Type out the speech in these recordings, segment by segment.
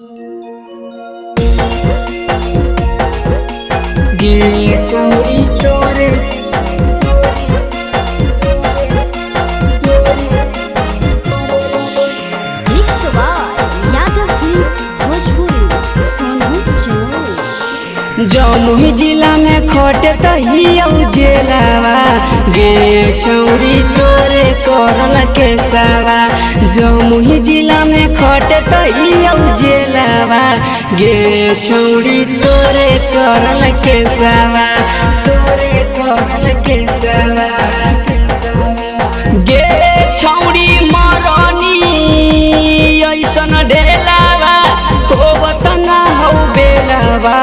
गे छौरी तोरे जमुई जिला में खोटे तहिया जेलावा गे छौरी तोरे करल केसावा। जमुई जिला में खोटे तहिया जेलावा गे छौरी तोरे करल केसावा। तोरे करल केसावा गे छौरी मरनी ऐसन ढेलावा होवत ना हौ बेलावा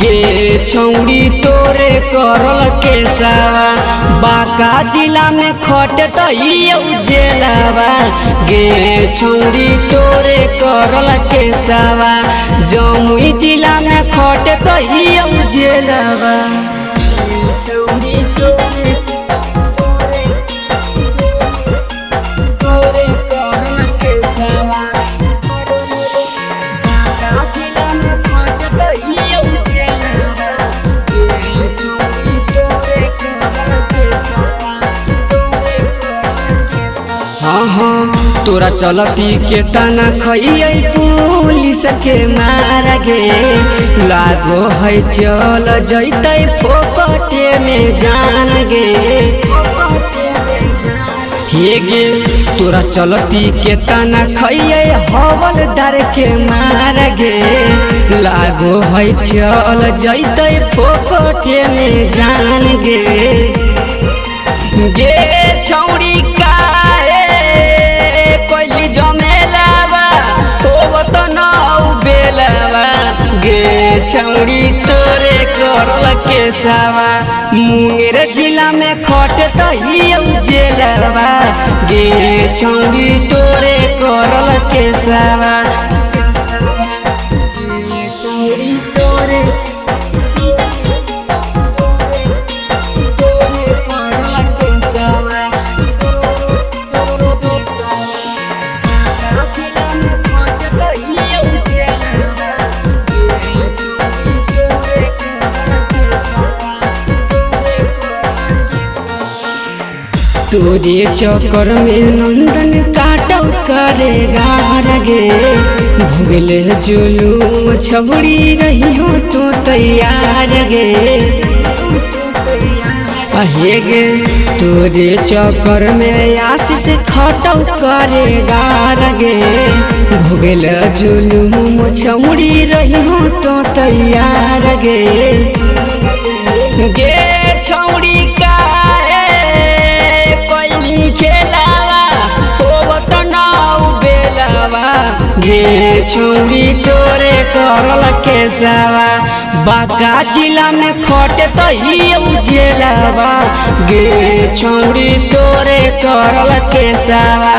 गे छौरी तोरे करल केसावा। बांका जिला में खटे तहिया जेलावा गे छौरी तोरे करल केसावा। जमुई जिला में खटे तहिया जेलावा छौरी तोरे करल केसावा। तोरा चलती के तना खइयै पुलिस के मार गे लागो है चल जैतै फोकटे में जान गे। हे गे तोरा चलती के तना खइयै हवलदार के मार गे लागो है चल जैतै फोकटे में जान गे। गे छौरी काहे कोइली जमेलावा होवत ना बेलावा गे छौरी तोरे करल केसावा। मुंगेर जिला में खटे तहिया जेलावा गे छौरी तोरे करल केसावा। छौरी तोरे तोरे चक्कर में नंदन काटौ करेगा गे भूगले जुलूम छबड़ी रही हो तो तैयार गे। हे गे तोरे चक्कर में आशीष खटौ करेगा गे भूगल जुलूम छबड़ी रही हो तो तैयार गे। गे छौरी काहे कोइली खेलावा होवत ना बेलावा गे छौरी तोरे करल केसावा। बांका जिला में खटे तहिया जेलावा गे छौरी तोरे करल केसावा।